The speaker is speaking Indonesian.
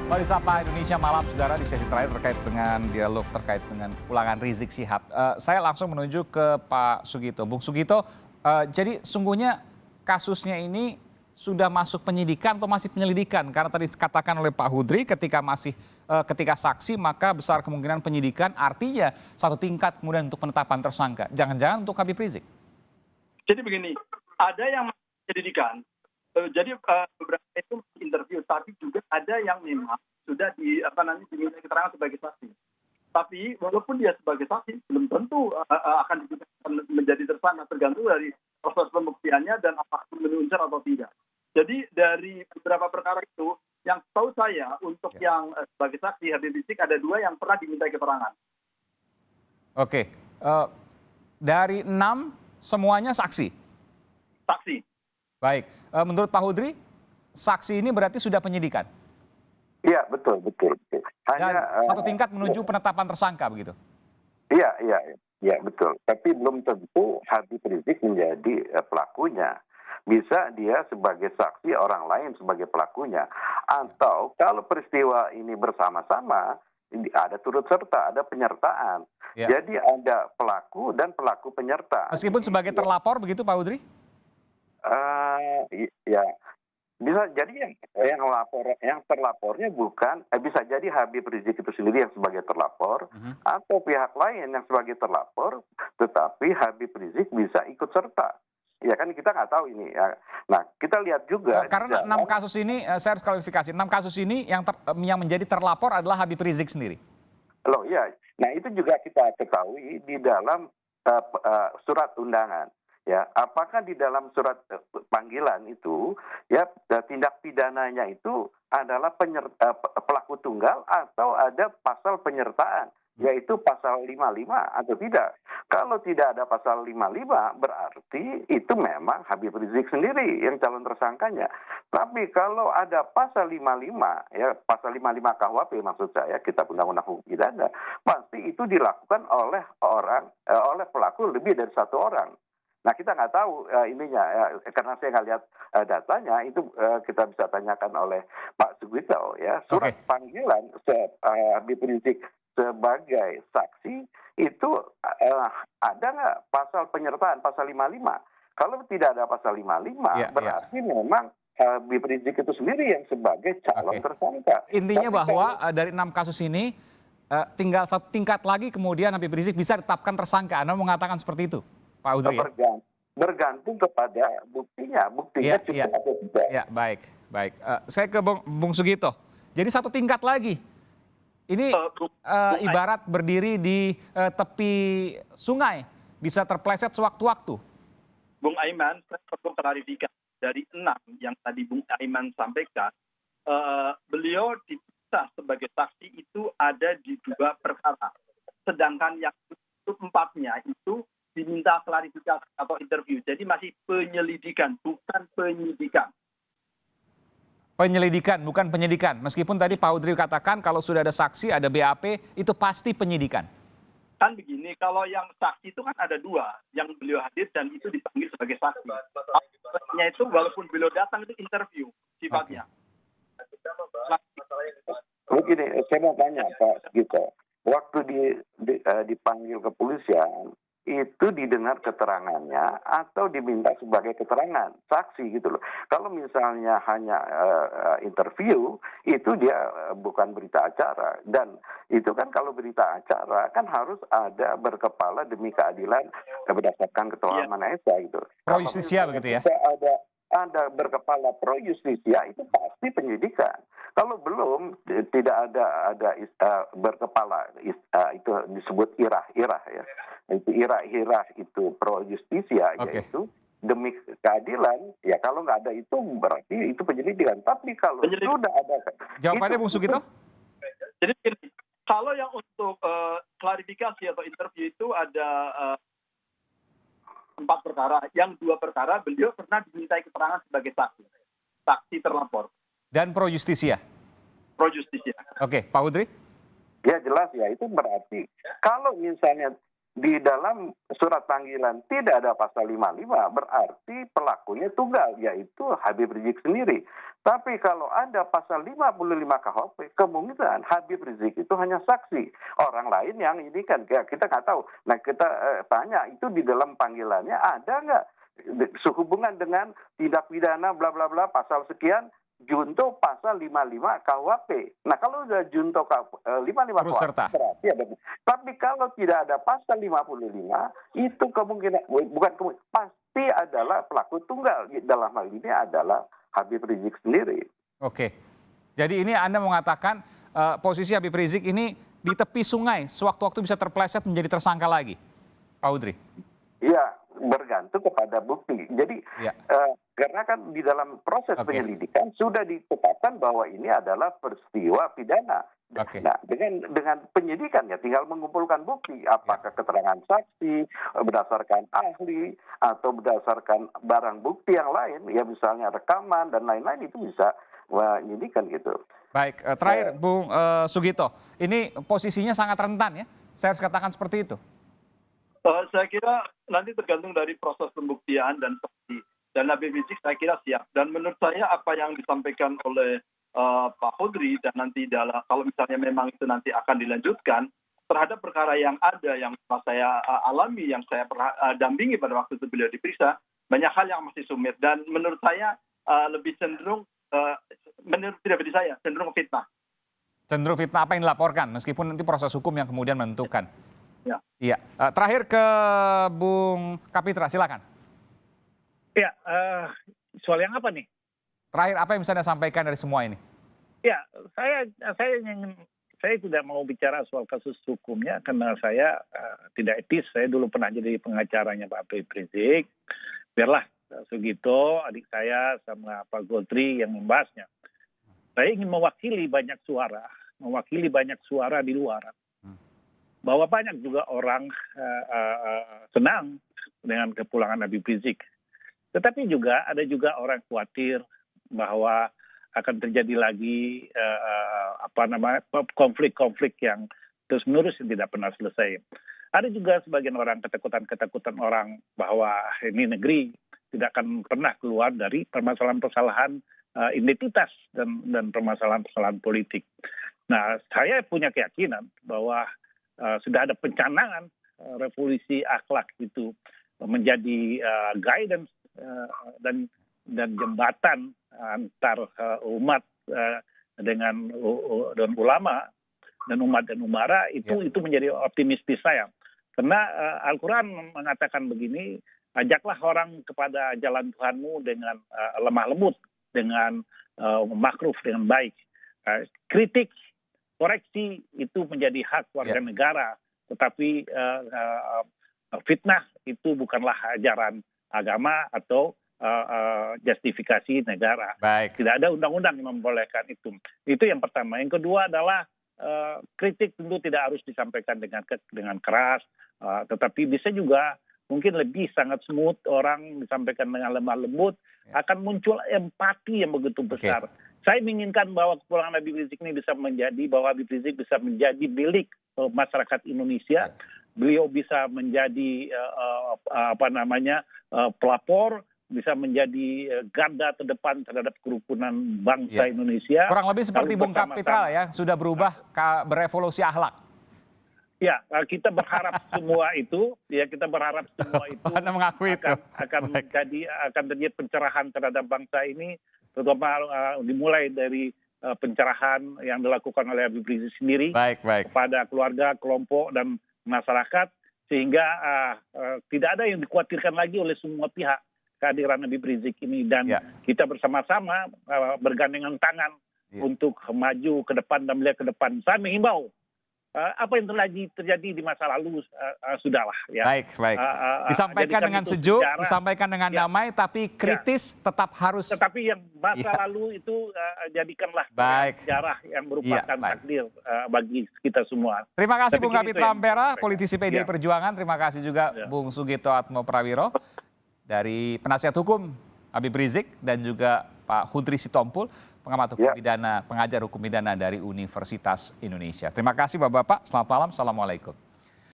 Kembali Sapa Indonesia Malam, saudara, di sesi terakhir terkait dengan dialog terkait dengan pulangan Rizik Syihab. Saya langsung menuju ke Pak Sugito. Bung Sugito, jadi sungguhnya kasusnya ini sudah masuk penyidikan atau masih penyelidikan? Karena tadi dikatakan oleh Pak Hudri ketika saksi maka besar kemungkinan penyidikan, artinya satu tingkat kemudian untuk penetapan tersangka. Jangan-jangan untuk Habib Rizik? Jadi begini, ada yang penyelidikan. Jadi beberapa itu interview, tapi juga ada yang memang sudah diminta keterangan sebagai saksi. Tapi walaupun dia sebagai saksi, belum tentu akan menjadi tersangka, tergantung dari proses pembuktiannya dan apakah menunsur atau tidak. Jadi dari beberapa perkara itu, yang tahu saya untuk yang sebagai saksi Habib Rizik ada 2 yang pernah diminta keterangan. Oke, dari 6 semuanya saksi? Saksi. Baik, menurut Pak Hudri, saksi ini berarti sudah penyidikan? Iya, betul. Dan satu tingkat menuju penetapan tersangka begitu? Iya, betul. Tapi belum tentu Habib Rizik menjadi pelakunya. Bisa dia sebagai saksi, orang lain sebagai pelakunya. Atau kalau peristiwa ini bersama-sama, ada turut serta, ada penyertaan. Ya. Jadi ada pelaku dan pelaku penyerta. Meskipun sebagai terlapor begitu Pak Hudri? Ya, bisa jadi yang terlapornya bukan, bisa jadi Habib Rizik itu sendiri yang sebagai terlapor, atau pihak lain yang sebagai terlapor, tetapi Habib Rizik bisa ikut serta. Ya kan kita nggak tahu ini. Ya. Nah kita lihat juga. Karena 6 kasus ini, saya harus klarifikasi, 6 kasus ini yang menjadi terlapor adalah Habib Rizik sendiri. Loh ya, nah itu juga kita ketahui di dalam surat undangan. Ya, apakah di dalam surat panggilan itu ya tindak pidananya itu adalah pelaku tunggal atau ada pasal penyertaan, yaitu pasal 55 atau tidak. Kalau tidak ada pasal 55 berarti itu memang Habib Rizik sendiri yang calon tersangkanya. Tapi kalau ada pasal 55 ya, pasal 55 KUHP maksud saya, Kitab Undang-Undang Hukum Pidana, pasti itu dilakukan oleh pelaku lebih dari 1 orang. Nah kita nggak tahu ininya karena saya nggak lihat datanya, itu kita bisa tanyakan oleh Pak Sugito ya. Surat panggilan Habib Rizik sebagai saksi itu ada nggak pasal penyertaan, pasal 55? Kalau tidak ada pasal 55 berarti memang Habib Rizik itu sendiri yang sebagai calon tersangka. Intinya bahwa dari 6 kasus ini tinggal satu tingkat lagi kemudian Habib Rizik bisa ditetapkan tersangka. Anda mengatakan seperti itu, Pak Hudri? Bergantung kepada buktinya cukup atau tidak. Ya, baik. Saya ke Bung Sugito. Jadi satu tingkat lagi. Ini ibarat berdiri di tepi sungai, bisa terpleset sewaktu-waktu. Bung Aiman, saya perlu klarifikasi. Dari 6 yang tadi Bung Aiman sampaikan, beliau diperiksa sebagai saksi itu ada di 2 perkara. Sedangkan yang 4-nya itu diminta klarifikasi atau interview. Jadi masih penyelidikan, bukan penyidikan. Penyelidikan, bukan penyidikan. Meskipun tadi Pak Hudri katakan kalau sudah ada saksi, ada BAP, itu pasti penyidikan. Kan begini, kalau yang saksi itu kan ada 2. Yang beliau hadir dan itu dipanggil sebagai saksi. Saksinya itu walaupun beliau datang itu interview sifatnya. Begini, saya mau tanya Pak Sugito. Waktu dipanggil kepolisian, itu didengar keterangannya atau diminta sebagai keterangan saksi gitu loh. Kalau misalnya hanya interview, itu dia bukan berita acara. Dan itu kan kalau berita acara kan harus ada berkepala demi keadilan berdasarkan ketua Mana Esa gitu. Pro justisia begitu ya? Ada berkepala pro justisia itu pasti penyidikan. Kalau belum tidak ada berkepala itu disebut irah ya. Itu irah itu pro justisia yaitu demi keadilan. Ya kalau nggak ada itu berarti itu penyelidikan. Tapi kalau sudah ada, jawabannya Bung Sugito? Jadi kalau yang untuk klarifikasi atau interview itu ada 4 perkara. Yang 2 perkara beliau pernah dimintai keterangan sebagai saksi terlapor. Dan pro justisia? Pro justisia. Oke, Pak Hudri? Ya jelas ya, itu berarti kalau misalnya di dalam surat panggilan tidak ada pasal 55, berarti pelakunya tunggal, yaitu Habib Rizik sendiri. Tapi kalau ada pasal 55 KUHP, kemungkinan Habib Rizik itu hanya saksi. Orang lain yang ini kan kita nggak tahu. Nah kita tanya, itu di dalam panggilannya ada nggak sehubungan dengan tindak pidana bla bla bla pasal sekian, junto pasal 55 KUHP. Nah kalau sudah junto 55 Turut KUHP serta. berarti ada. Tapi kalau tidak ada pasal 55, itu kemungkinan pasti adalah pelaku tunggal. Dalam hal ini adalah Habib Rizik sendiri. Oke. Jadi ini Anda mengatakan posisi Habib Rizik ini di tepi sungai, sewaktu-waktu bisa terpeleset menjadi tersangka lagi, Pak Hudri? Iya, bergantung kepada bukti. Jadi Ya. karena kan di dalam proses Oke. penyelidikan sudah ditetapkan bahwa ini adalah peristiwa pidana. Oke. Nah, dengan penyidikan ya tinggal mengumpulkan bukti, apakah keterangan saksi berdasarkan ahli atau berdasarkan barang bukti yang lain, ya misalnya rekaman dan lain-lain, itu bisa menyidikan gitu. Baik, terakhir Bung Sugito, ini posisinya sangat rentan ya, saya harus katakan seperti itu. Saya kira nanti tergantung dari proses pembuktian dan saksi. Dan Habib Rizik saya kira siap. Dan menurut saya apa yang disampaikan oleh Pak Hudri dan nanti kalau misalnya memang itu nanti akan dilanjutkan terhadap perkara yang ada yang saya alami, yang saya dampingi pada waktu itu beliau diperiksa, banyak hal yang masih sumir. Dan menurut saya lebih cenderung, menurut pribadi saya, cenderung fitnah. Cenderung fitnah apa yang dilaporkan, meskipun nanti proses hukum yang kemudian menentukan. Ya. Iya, terakhir ke Bung Kapitra, silakan. Ya, soal yang apa nih? Terakhir apa yang bisa Anda sampaikan dari semua ini? Ya, saya tidak mau bicara soal kasus hukumnya karena saya tidak etis. Saya dulu pernah jadi pengacaranya Pak Habib Rizik. Biarlah Sugito, adik saya, sama Pak Goltri yang membahasnya. Saya ingin mewakili banyak suara di luar. Bahwa banyak juga orang senang dengan kepulangan Habib Rizik. Tetapi ada juga orang khawatir bahwa akan terjadi lagi konflik-konflik yang terus-menerus yang tidak pernah selesai. Ada juga sebagian orang ketakutan orang bahwa ini negeri tidak akan pernah keluar dari permasalahan-permasalahan identitas dan permasalahan-permasalahan politik. Nah, saya punya keyakinan bahwa sudah ada pencanangan revolusi akhlak itu menjadi guidance dan jembatan antar umat dengan ulama dan umat dan umara itu menjadi optimistis saya. Karena Al-Quran mengatakan begini, ajaklah orang kepada jalan Tuhanmu dengan lemah lembut, dengan makruf, dengan baik. Kritik, koreksi itu menjadi hak warga negara, tetapi fitnah itu bukanlah ajaran agama atau justifikasi negara. Baik. Tidak ada undang-undang yang membolehkan itu. Itu yang pertama. Yang kedua adalah kritik tentu tidak harus disampaikan dengan keras, tetapi bisa juga mungkin lebih sangat smooth, orang disampaikan dengan lemah lembut, akan muncul empati yang begitu besar. Saya menginginkan bahwa kepulangan Habib Rizik ini bisa menjadi milik masyarakat Indonesia. Beliau bisa menjadi pelapor, bisa menjadi garda terdepan terhadap kerukunan bangsa Indonesia. Kurang lebih seperti Bung Kapitra ya, sudah berubah berevolusi akhlak. Ya, kita berharap semua itu, Anda mengakui akan terjadi pencerahan terhadap bangsa ini, terutama dimulai dari pencerahan yang dilakukan oleh Habib Rizik sendiri kepada keluarga, kelompok dan masyarakat, sehingga tidak ada yang dikhawatirkan lagi oleh semua pihak kehadiran Habib Rizik ini, dan kita bersama-sama bergandengan tangan untuk maju ke depan dan melihat ke depan. Saya mengimbau apa yang terjadi di masa lalu sudahlah ya. Baik. Disampaikan dengan sejuk, disampaikan dengan damai, tapi kritis tetap harus. Tetapi yang masa lalu itu jadikanlah sejarah yang merupakan takdir bagi kita semua. Terima kasih Bung Kapitra Ampera, politisi PDI Perjuangan. Terima kasih juga Bung Sugito Atmoprawiro dari penasihat hukum Habib Rizik, dan juga Pak Hudri Sitompul, pengamat hukum pidana, pengajar hukum pidana dari Universitas Indonesia. Terima kasih Bapak-Bapak, selamat malam, assalamualaikum.